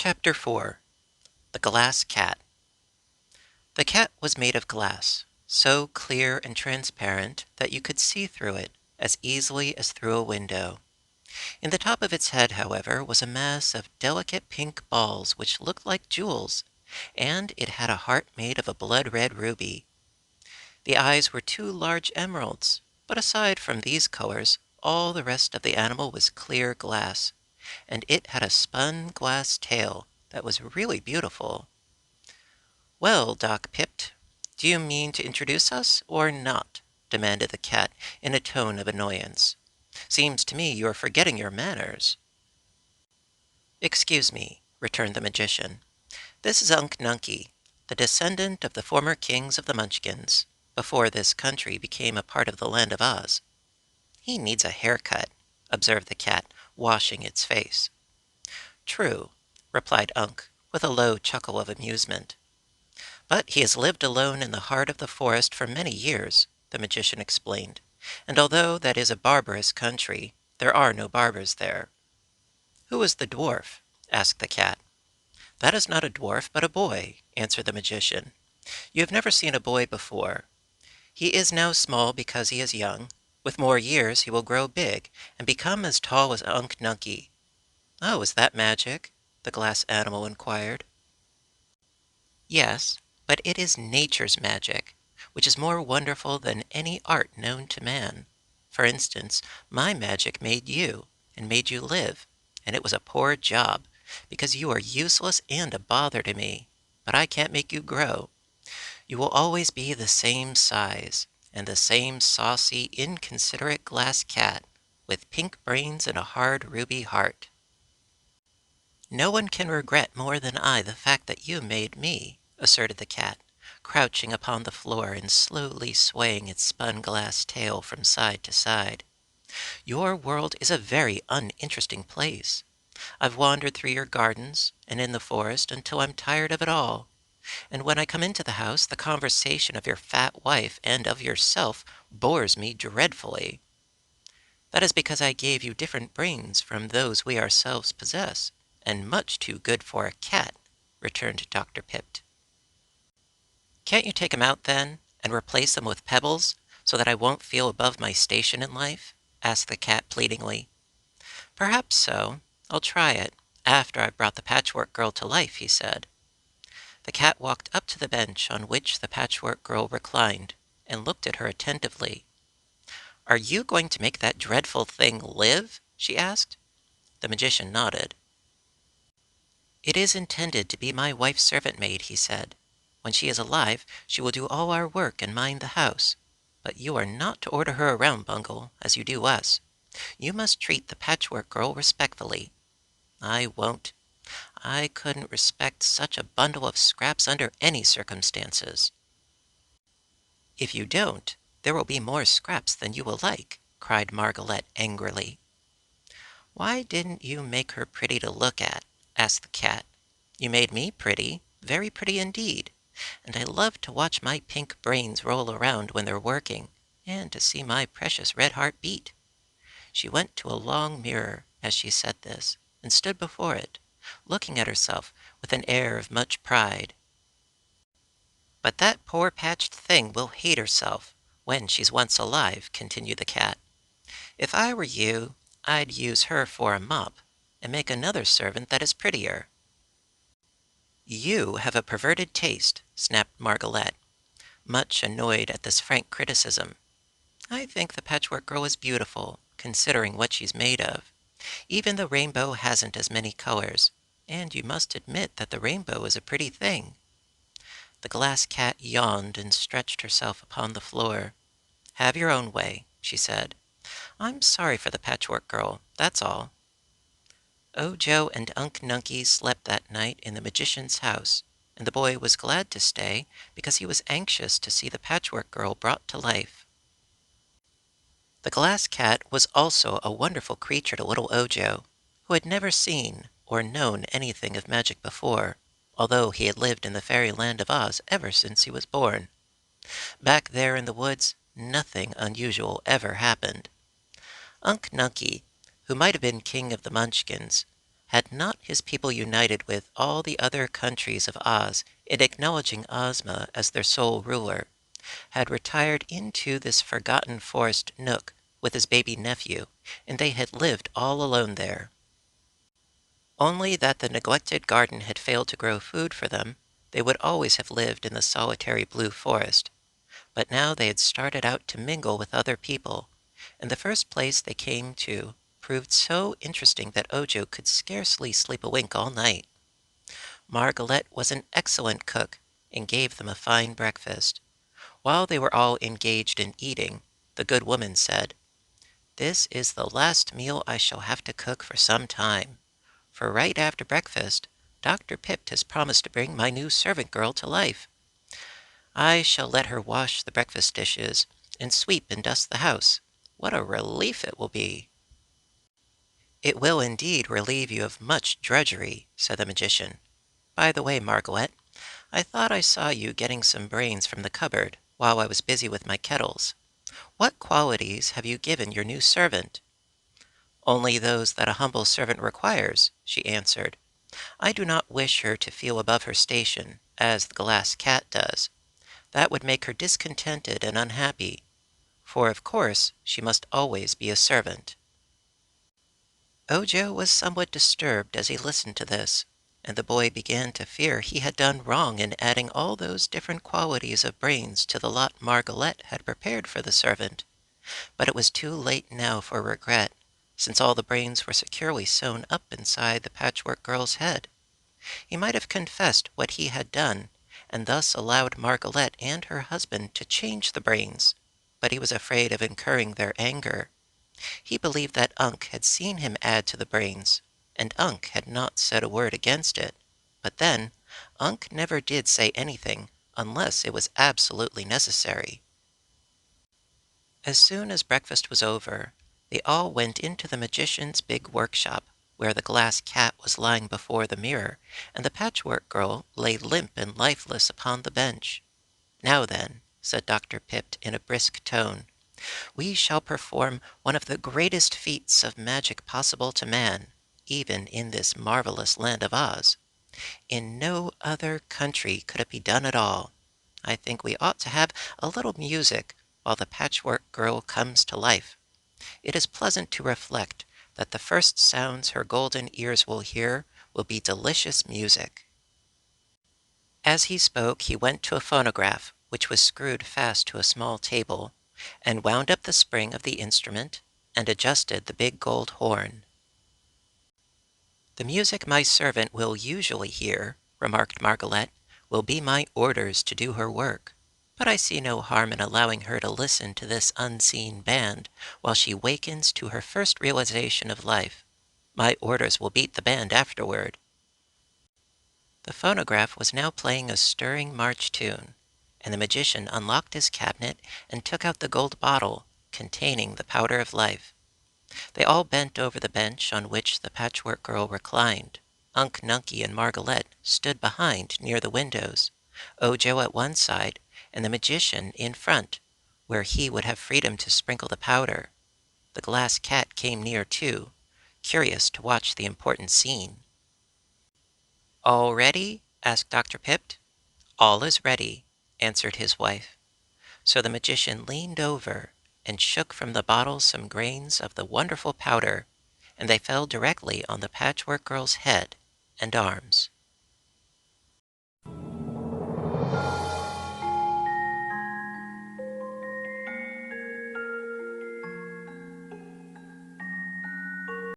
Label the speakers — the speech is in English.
Speaker 1: Chapter 4. The Glass Cat. The cat was made of glass, so clear and transparent that you could see through it as easily as through a window. In the top of its head, however, was a mass of delicate pink balls which looked like jewels, and it had a heart made of a blood-red ruby. The eyes were two large emeralds, but aside from these colors, all the rest of the animal was clear glass, and it had a spun glass tail that was really beautiful. "Well, Doc Pipt, do you mean to introduce us, or not?" demanded the cat in a tone of annoyance. "Seems to me you're forgetting your manners." "Excuse me," returned the magician. "This is Unc Nunkie, the descendant of the former kings of the Munchkins, before this country became a part of the land of Oz." "He needs a haircut," observed the cat, washing its face. "True," replied Unc, with a low chuckle of amusement. "But he has lived alone in the heart of the forest for many years," the magician explained, "and although that is a barbarous country, there are no barbers there." "Who is the dwarf?" asked the cat. "That is not a dwarf, but a boy," answered the magician. "You have never seen a boy before. He is now small because he is young. With more years he will grow big and become as tall as Unc Nunkie." "Oh, is that magic?" the glass animal inquired. "Yes, but it is nature's magic, which is more wonderful than any art known to man. For instance, my magic made you, and made you live, and it was a poor job, because you are useless and a bother to me. But I can't make you grow. You will always be the same size, and the same saucy, inconsiderate glass cat, with pink brains and a hard ruby heart." "No one can regret more than I the fact that you made me," asserted the cat, crouching upon the floor and slowly swaying its spun glass tail from side to side. "Your world is a very uninteresting place. I've wandered through your gardens and in the forest until I'm tired of it all. And when I come into the house, the conversation of your fat wife and of yourself bores me dreadfully." "That is because I gave you different brains from those we ourselves possess, and much too good for a cat," returned Dr. Pipt. "Can't you take 'em out, then, and replace them with pebbles, so that I won't feel above my station in life?" asked the cat pleadingly. "Perhaps so. I'll try it, after I've brought the Patchwork Girl to life," he said. The cat walked up to the bench on which the Patchwork Girl reclined, and looked at her attentively. "Are you going to make that dreadful thing live?" she asked. The magician nodded. "It is intended to be my wife's servant maid," he said. "When she is alive, she will do all our work and mind the house. But you are not to order her around, Bungle, as you do us. You must treat the Patchwork Girl respectfully." "I won't. I couldn't respect such a bundle of scraps under any circumstances." "If you don't, there will be more scraps than you will like," cried Margaret angrily. "Why didn't you make her pretty to look at?" asked the cat. "You made me pretty, very pretty indeed, and I love to watch my pink brains roll around when they're working, and to see my precious red heart beat." She went to a long mirror as she said this, and stood before it, looking at herself with an air of much pride. "But that poor patched thing will hate herself when she's once alive," continued the cat. "If I were you, I'd use her for a mop, and make another servant that is prettier." "You have a perverted taste," snapped Margaret, much annoyed at this frank criticism. "I think the Patchwork Girl is beautiful, considering what she's made of. Even the rainbow hasn't as many colors, and you must admit that the rainbow is a pretty thing." The glass cat yawned and stretched herself upon the floor. "Have your own way," she said. "I'm sorry for the Patchwork Girl, that's all." Ojo and Unc Nunkie slept that night in the magician's house, and the boy was glad to stay because he was anxious to see the Patchwork Girl brought to life. The glass cat was also a wonderful creature to little Ojo, who had never seen or known anything of magic before, although he had lived in the fairyland of Oz ever since he was born. Back there in the woods, nothing unusual ever happened. Unc Nunkie, who might have been king of the Munchkins, Had not his people united with all the other countries of Oz in acknowledging Ozma as their sole ruler, had retired into this forgotten forest nook with his baby nephew, and they had lived all alone there. Only that the neglected garden had failed to grow food for them, they would always have lived in the solitary blue forest. But now they had started out to mingle with other people, and the first place they came to proved so interesting that Ojo could scarcely sleep a wink all night. Margaret was an excellent cook, and gave them a fine breakfast. While they were all engaged in eating, the good woman said, "This is the last meal I shall have to cook for some time, for right after breakfast Dr. Pipt has promised to bring my new servant girl to life. I shall let her wash the breakfast dishes and sweep and dust the house. What a relief it will be!" "It will indeed relieve you of much drudgery," said the magician. "By the way, Margaret, I thought I saw you getting some brains from the cupboard while I was busy with my kettles. What qualities have you given your new servant?" "Only those that a humble servant requires," she answered. "I do not wish her to feel above her station, as the Glass Cat does. That would make her discontented and unhappy, for of course she must always be a servant." Ojo was somewhat disturbed as he listened to this, and the boy began to fear he had done wrong in adding all those different qualities of brains to the lot Margaret had prepared for the servant. But it was too late now for regret, since all the brains were securely sewn up inside the Patchwork Girl's head. He might have confessed what he had done, and thus allowed Margaret and her husband to change the brains, but he was afraid of incurring their anger. He believed that Unc had seen him add to the brains, and Unc had not said a word against it. But then, Unc never did say anything unless it was absolutely necessary. As soon as breakfast was over, they all went into the magician's big workshop, where the Glass Cat was lying before the mirror, and the Patchwork Girl lay limp and lifeless upon the bench. "Now then," said Dr. Pipt in a brisk tone, "we shall perform one of the greatest feats of magic possible to man, even in this marvelous land of Oz. In no other country could it be done at all. I think we ought to have a little music while the Patchwork Girl comes to life. It is pleasant to reflect that the first sounds her golden ears will hear will be delicious music." As he spoke, he went to a phonograph, which was screwed fast to a small table, and wound up the spring of the instrument, and adjusted the big gold horn. "The music my servant will usually hear," remarked Margaret, "will be my orders to do her work. But I see no harm in allowing her to listen to this unseen band while she wakens to her first realization of life. My orders will beat the band afterward." The phonograph was now playing a stirring march tune, and the magician unlocked his cabinet and took out the gold bottle containing the Powder of Life. They all bent over the bench on which the Patchwork Girl reclined. Unc Nunkie and Margaret stood behind near the windows, Ojo at one side, and the magician in front, where he would have freedom to sprinkle the powder. The Glass Cat came near too, curious to watch the important scene. "All ready?" asked Dr. Pipt. "All is ready," answered his wife. So the magician leaned over and shook from the bottle some grains of the wonderful powder, and they fell directly on the Patchwork Girl's head and arms.